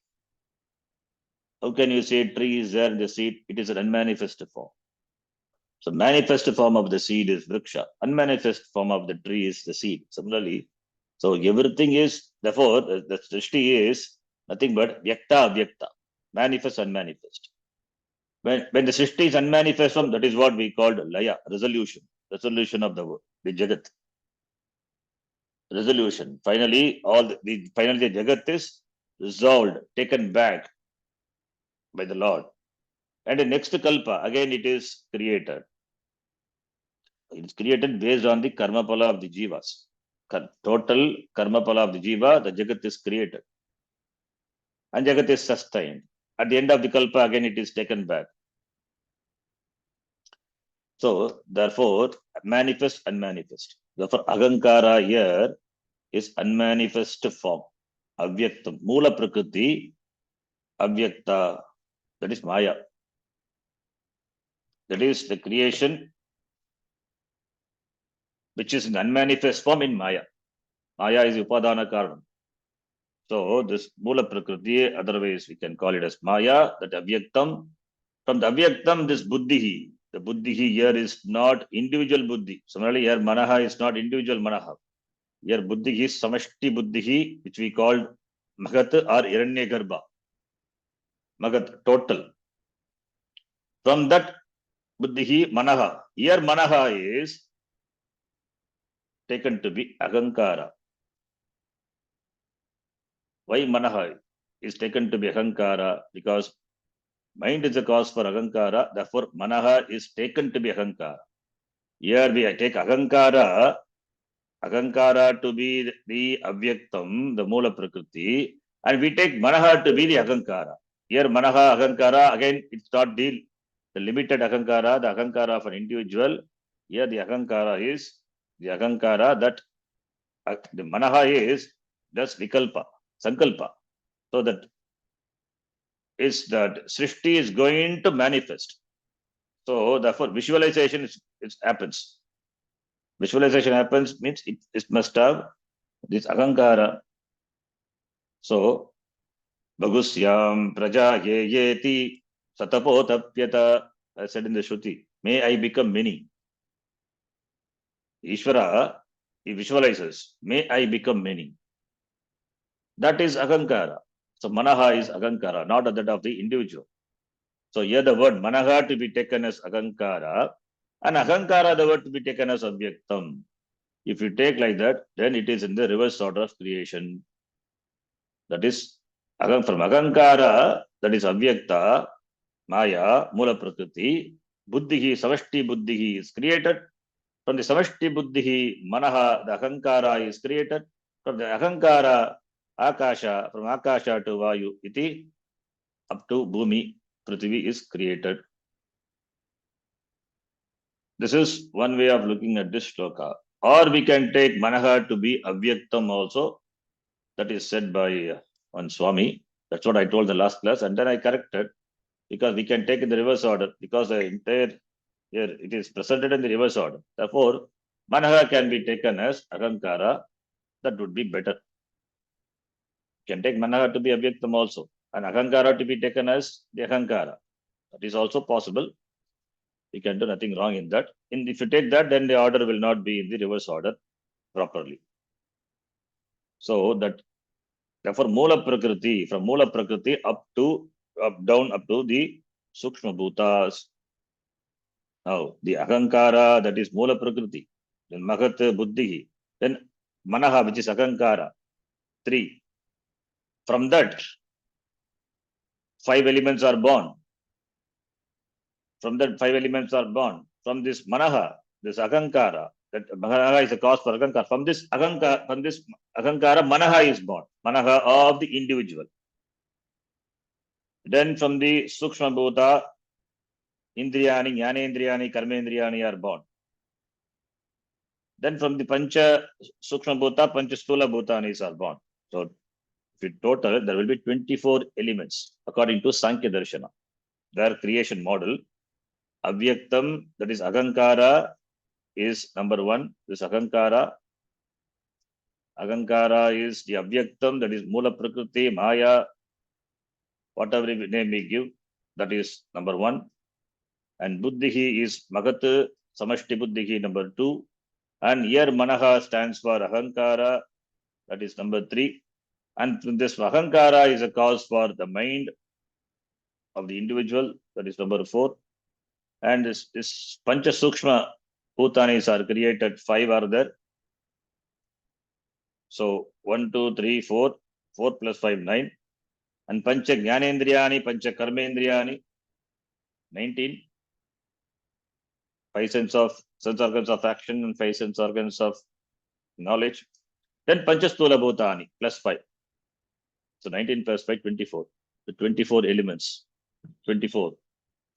How can you say tree is there in the seed? It is an unmanifest form. So manifest form of the seed is vriksha. Unmanifest form of the tree is the seed. Similarly, so everything is, therefore, the srishti is nothing but vyakta, avyakta, manifest, unmanifest. When the srishti is unmanifest form, that is what we called laya, resolution of the jagat. Resolution. Finally, the jagat is resolved, taken back by the Lord. And the next kalpa, again it is created. It's created based on the karma pala of the jivas. Total karma pala of the jiva, the jagat is created. And jagat is sustained. At the end of the kalpa, again it is taken back. So, therefore, manifest, unmanifest. Therefore, Agankara here is unmanifest form. Avyaktam. Moola Prakriti, Avyakta. That is Maya. That is the creation which is in unmanifest form in Maya. Maya is Upadana Karanam. So this Moola Prakriti, otherwise we can call it as Maya, that Avyaktam. From the Avyaktam, this Buddhihi. The Buddhihi here is not individual Buddhi. Similarly, here Manaha is not individual Manaha. Here Buddhihi is Samashti Buddhihi, which we called Magat or Hiranyagarbha. Magat, total. From that Buddhihi, Manaha. Here Manaha is taken to be Agankara. Why Manaha is taken to be Agankara? Because mind is the cause for Agankara, therefore Manaha is taken to be Agankara. Here we take Agankara to be the Avyaktam, the Moola Prakriti, and we take Manaha to be the Agankara. Here Manaha, Agankara, again it's not the limited Agankara, the Agankara of an individual. Here the Agankara is the Agankara that the Manaha is thus Vikalpa, Sankalpa. So that is that Srishti is going to manifest. So therefore visualization happens. Visualization happens means it must have this Agankara. So Bhagusyam Praja Yeti Satapotapyata, I said in the Shruti, may I become many. Ishvara, he visualizes, may I become many. That is Agankara. So Manaha is Agankara, not that of the individual. So here the word Manaha to be taken as Agankara, and Agankara the word to be taken as Avyaktam. If you take like that, then it is in the reverse order of creation. That is, from Agankara, that is Avyakta, Maya, Moola Prakriti, Buddhihi, Samashti Buddhihi is created. From the Samashti Buddhihi, Manaha, the Agankara is created. From the Agankara, Akasha, from Akasha to Vayu, iti, up to Bhumi, Prithvi is created. This is one way of looking at this shloka. Or we can take Manaha to be Avyaktam also. That is said by one Swami. That's what I told the last class. And then I corrected because we can take in the reverse order because the entire here it is presented in the reverse order. Therefore, Manaha can be taken as Ahankara. That would be better. You can take Manaha to be Avyaktam also. And Ahankara to be taken as the Ahankara. That is also possible. We can do nothing wrong in that. If you take that, then the order will not be in the reverse order properly. So that therefore Moola Prakriti, from Moola Prakriti up down up to the Sukshma Bhutas. Now the Ahankara, that is Moola Prakriti, then Mahat Buddhi, then Manaha, which is Ahankara, 3. From that, 5 elements are born. From that, 5 elements are born. From this Manaha, this Ahankara, that Manaha is a cause for Ahankara. From this Ahankara, Manaha is born. Manaha of the individual. Then from the Sukshma Bhuta, Indriyani, Jnanendriyani, Karmendriyani are born. Then from the Pancha Sukshma Bhuta, Pancha Stula Bhutanis are born. So if you total, there will be 24 elements according to Sankhya Darshana. Their creation model. Avyaktam, that is Ahankara, is number 1. This Ahankara. Ahankara is the Avyaktam, that is Moola Prakriti, Maya, whatever name we give, that is number 1. And Buddhihi is Magat, Samashti Buddhihi, number 2. And here Manaha stands for Ahankara, that is number 3. And this Ahankara is a cause for the mind of the individual, that is number 4. And this Pancha Sukshma Bhutanis are created, 5 are there. So 1, 2, 3, 4, 4 plus 5, 9. And Pancha Jnanendriyani, Pancha Karmendriyani, 19. 5 sense organs of action and 5 sense organs of knowledge. Then Pancha Stula Bhutani, plus 5. So 19 plus 5, 24. The 24 elements, 24.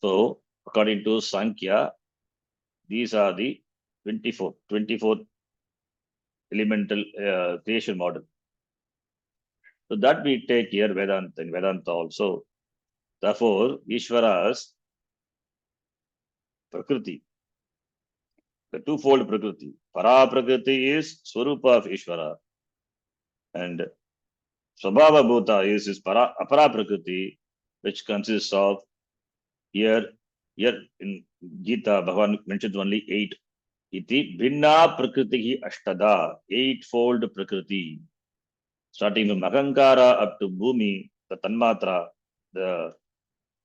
So according to Sankhya, these are the 24 elemental creation model. So that we take here Vedanta, in Vedanta also. Therefore, Ishvara's Prakriti, the twofold Prakriti. Para Prakriti is Swarupa of Ishvara. And Swabhava Bhuta is Apara Prakriti, which consists of here in Gita, Bhagavan mentions only 8. Iti Bhinna Prakriti Ashtada, 8-fold Prakriti. Starting from Ahankara up to Bhumi, the Tanmatra, the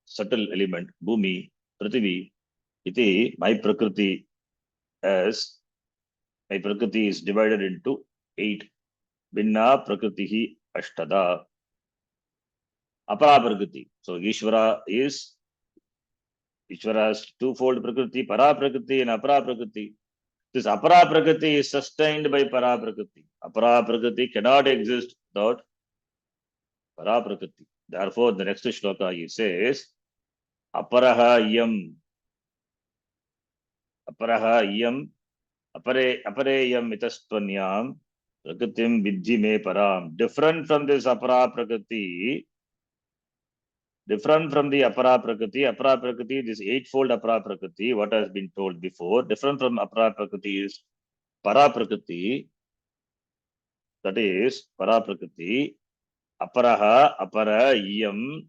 subtle element, Bhumi, Prithivi, Iti, my Prakriti is divided into 8. Bhinna Prakriti Ashtada. Apara Prakriti. So Ishvara has twofold Prakriti, Para Prakriti and Apara Prakriti. This Apara Prakriti is sustained by Para Prakriti. Apara Prakriti cannot exist without Para Prakriti. Therefore, the next shloka he says, Aparaha yam, apare yam itastvanyam, Prakritim vidhi me param. Different from this Apara Prakriti, different from the Apara Prakriti, this 8-fold Apara Prakriti, what has been told before, different from Apara Prakriti is Para Prakriti, that is Para Prakriti, Aparaha, Aparayam,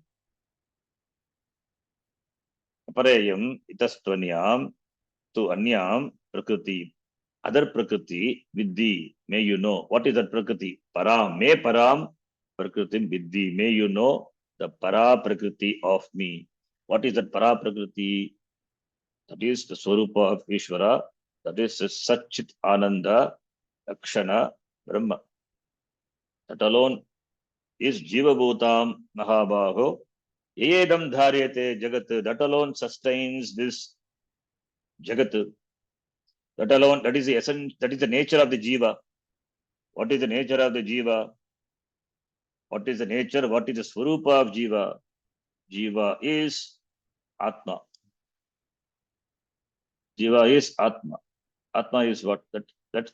Itastvanyam, to Anyam, Prakriti, other Prakriti, Vidhi, may you know. What is that Prakriti? Param, me Param, Prakriti Vidhi, may you know the Para Prakriti of me. What is that Para Prakriti? That is the Swarupa of Ishvara, that is the Satchit Ananda, Akshana, Brahma. That alone is Jiva Bhutam Mahabaho. Yedam Dharyate Jagat, that alone sustains this Jagat. That alone, that is the essence, that is the nature of the Jiva. What is the nature of the Jiva? What is the nature? What is the Swarupa of Jiva? Jiva is Atma. Jiva is Atma. Atma is what? That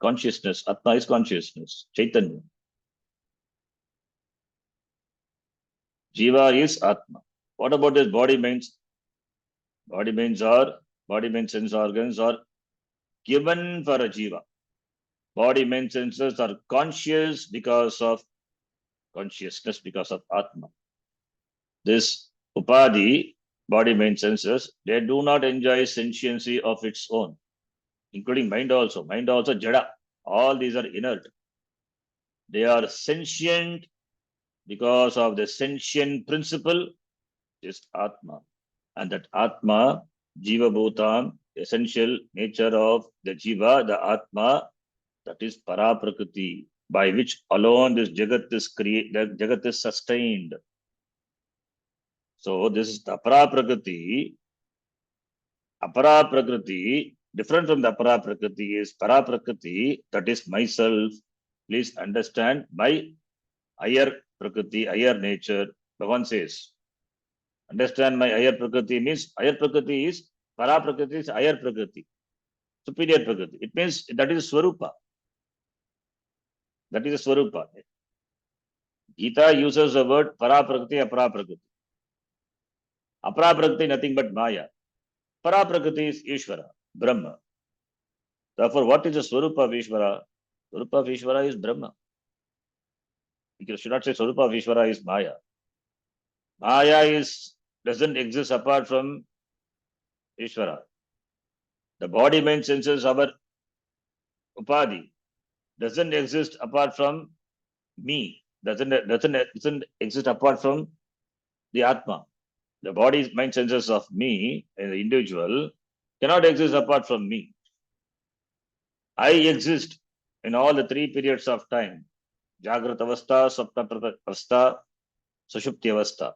consciousness. Atma is consciousness. Chaitanya. Jiva is Atma. What about this body minds? Body minds, sense organs are given for a Jiva. Body, mind, senses are conscious because of consciousness, because of Atma. This Upadhi, body, mind, senses, they do not enjoy sentiency of its own, including mind also. Mind also Jada. All these are inert. They are sentient because of the sentient principle is Atma. And that Atma, Jiva Bhutam, essential nature of the Jiva, the Atma, that is Paraprakriti, by which alone this Jagat is created, Jagat is sustained. So this is the Aparaprakriti. Aparaprakriti, different from the Aparaprakriti, is Paraprakriti, that is myself. Please understand my higher Prakriti, higher nature. Bhagavan says, understand my higher Prakriti means higher Prakriti is Paraprakriti is higher Prakriti, superior Prakriti. It means that is Swarupa. That is Swarupa. Gita uses the word Paraprakriti, Aparaprakriti. Aparaprakriti nothing but Maya. Paraprakriti is Ishvara, Brahma. Therefore, what is the Swarupa of Ishvara? Swarupa of Ishvara is Brahma. You should not say Swarupa of Ishvara is Maya. Maya doesn't exist apart from Ishvara. The body, mind, senses, our Upadhi doesn't exist apart from me. Doesn't exist apart from the Atma. The body, mind, senses of me, the individual, cannot exist apart from me. I exist in all the three periods of time. Jagrat Avastha, Sapna Avastha, Sushupti Avastha.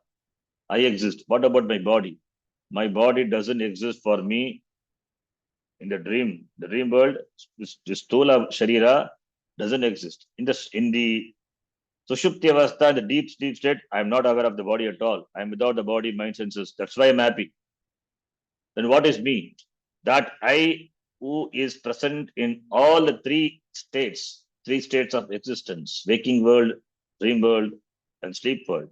I exist. What about my body? My body doesn't exist for me in the dream. The dream world, this Stula Sharira doesn't exist. In the Sushupti Avastha, the deep state, I am not aware of the body at all. I am without the body, mind, senses. That's why I am happy. Then what is me? That I who is present in all the three states of existence, waking world, dream world, and sleep world.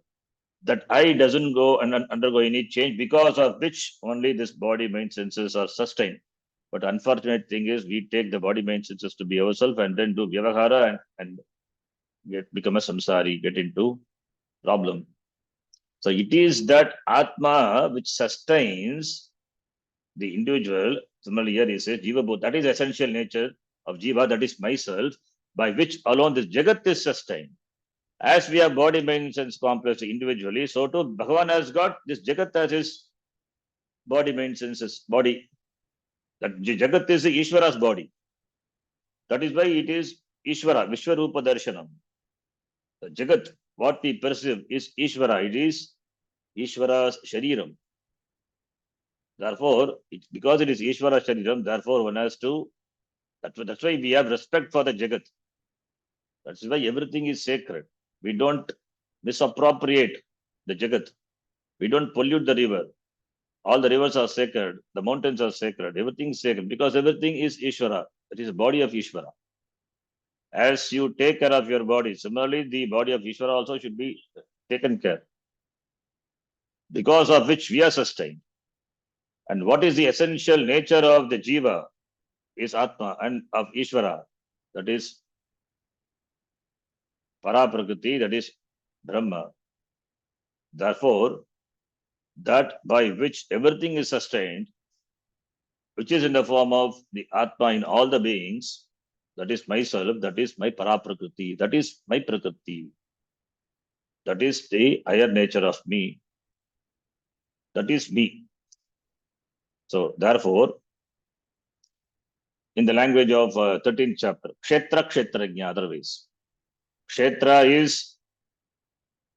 That I doesn't go and undergo any change, because of which only this body, mind, senses are sustained. But unfortunate thing is we take the body, mind, senses to be ourselves and then do vyavahara and become a samsari, get into problem. So it is that Atma which sustains the individual. Similarly, here he says Jiva Bhut, that is essential nature of Jiva, that is myself, by which alone this Jagat is sustained. As we have body, mind, sense complex individually, so too Bhagavan has got this Jagat as his body, mind, senses, body. That Jagat is the Ishvara's body. That is why it is Ishvara, Vishwarupa Darshanam. The Jagat, what we perceive is Ishvara, it is Ishvara's Shariram. Therefore, because it is Ishvara Shariram, therefore one has to, that's why we have respect for the Jagat. That's why everything is sacred. We don't misappropriate the Jagat. We don't pollute the river. All the rivers are sacred. The mountains are sacred. Everything is sacred because everything is Ishvara. That is the body of Ishvara. As you take care of your body, similarly, the body of Ishvara also should be taken care, because of which we are sustained. And what is the essential nature of the Jiva is Atma, and of Ishvara, that is Paraprakriti, that is Brahma. Therefore, that by which everything is sustained, which is in the form of the Atma in all the beings, that is myself, that is my Paraprakriti, that is my Prakriti, that is the higher nature of me, that is me. So, therefore, in the language of 13th chapter, Kshetra Kshetrajna, otherwise. Kshetra is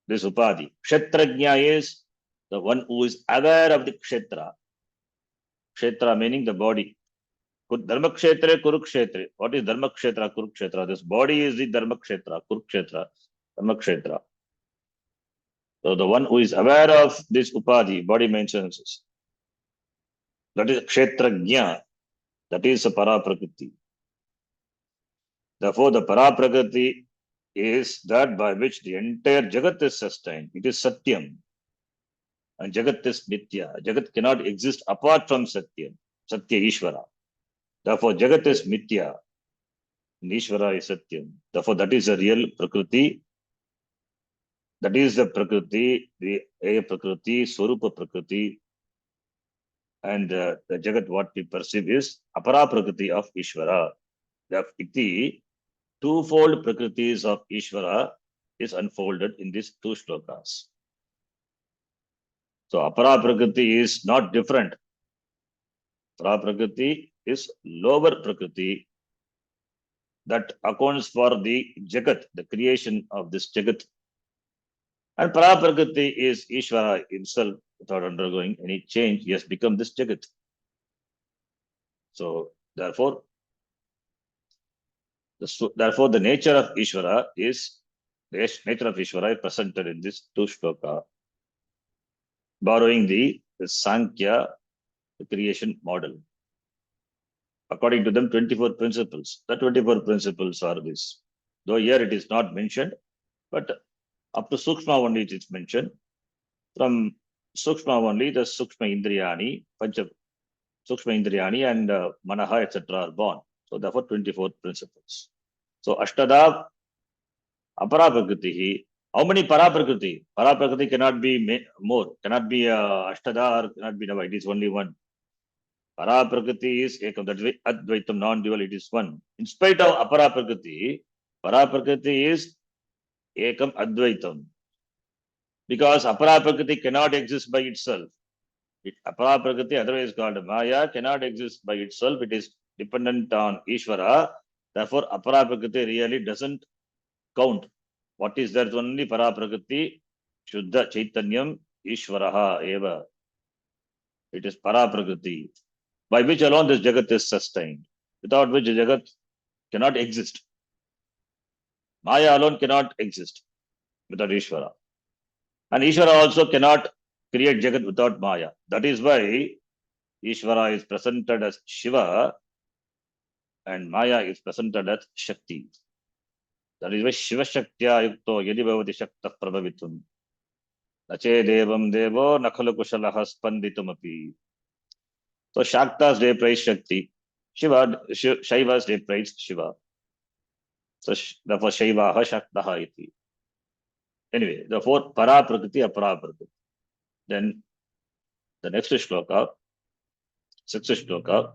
this Upadhi. Kshetrajna is the one who is aware of the Kshetra. Kshetra meaning the body. Dharma Kshetra, Kurukshetra. What is Dharma Kshetra, Kurukshetra? This body is the Dharma Kshetra, Kurukshetra, Dharma Kshetra. So the one who is aware of this Upadhi, body, mind, senses. That is kshetrajna. That is a Paraprakriti. Therefore, the Paraprakriti is that by which the entire Jagat is sustained. It is Satyam. And Jagat is Mithya. Jagat cannot exist apart from Satyam. Satya Ishvara. Therefore, Jagat is Mithya. And Ishvara is Satyam. Therefore, that is a real Prakriti. That is the Prakriti, the Aya Prakriti, Swarupa Prakriti. And the Jagat, what we perceive is Apara Prakriti of Ishvara. The iti, twofold Prakritis of Ishvara is unfolded in these two shlokas. So Apara Prakriti is not different. Apara Prakriti is lower Prakriti that accounts for the Jagat, the creation of this Jagat. And Para Prakriti is Ishvara himself without undergoing any change. He has become this Jagat. So therefore, the nature of Ishvara is presented in this two shloka, borrowing the Sankhya, the creation model. According to them, 24 principles. The 24 principles are this. Though here it is not mentioned, but up to Sukshma only it is mentioned. From Sukshma only, the Sukshma Indriyani, Pancha Sukshma Indriyani and Manaha, etc. are born. So therefore 24 principles. So Ashtada Aparaprakriti. How many Paraprakriti? Paraprakriti cannot be more, cannot be Ashtada or cannot be Nava. It is only one. Paraprakriti is Ekam. That is Advaitam, non-dual, it is one. In spite of Aparaprakriti, Paraprakriti is Ekam Advaitam. Because Aparaprakriti cannot exist by itself. Aparaprakriti, otherwise called Maya, cannot exist by itself. It is dependent on Ishvara. Therefore, Aparaprakriti really doesn't count. What is there? Only Paraprakriti, Shuddha Chaitanyam, Ishvaraha eva. It is Paraprakriti, by which alone this Jagat is sustained, without which Jagat cannot exist. Maya alone cannot exist without Ishvara. And Ishvara also cannot create Jagat without Maya. That is why Ishvara is presented as Shiva and Maya is presented as Shakti. That is why Shiva Shaktya Yukto Yadi Bhavati Shakta Prabhavitum. Nache Devam Devo Nakhalu Kushalaha Spanditum. So Shaktas they praise Shakti. Shaivas they praise Shiva. So therefore Shaivaha Shaktaha iti. Anyway, the fourth Para Prakriti, Apara Prakriti. Then the next shloka, sixth shloka,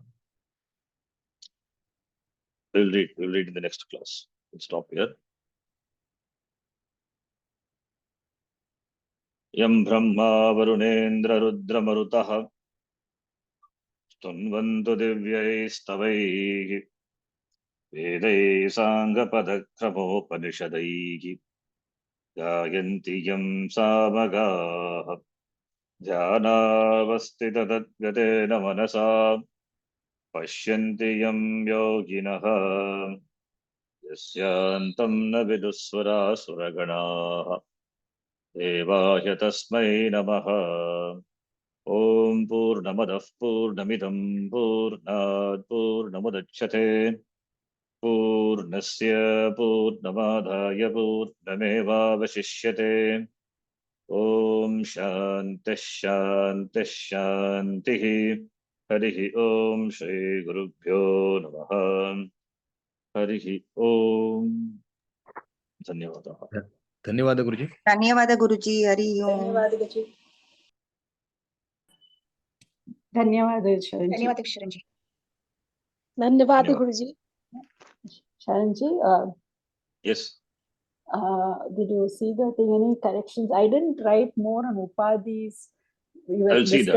we'll read in the next class. We'll stop here. Yam Brahma Varunendra Rudra Marutaha Stunvantu Divyai Stavai Vedai Sangha Padakramo Gayanti Yam Samagaha Dhyanavastita Tadgatena Manasa Pashyanti Yam Yoginaha Yasyantam na vidusvara suraganaha Devahya tasmai namaha. Om Purnamadav Purnamidam Purnad Purnamudachyate Purnasya Purnamadhaya Purnameva Vashishyate. Om Shanti Shanti Shanti. Harihi Om Shri Gurubhyo Namaha. Harihi Om. Dhanyavadaha. धन्यवाद गुरुजी. धन्यवाद गुरुजी. हरि ओम. धन्यवाद गुरुजी. धन्यवाद शरण जी. धन्यवाद शरण जी. धन्यवाद गुरुजी. Sharan ji, Yes. did you see that any corrections? I didn't write more on upadhis. I will see that.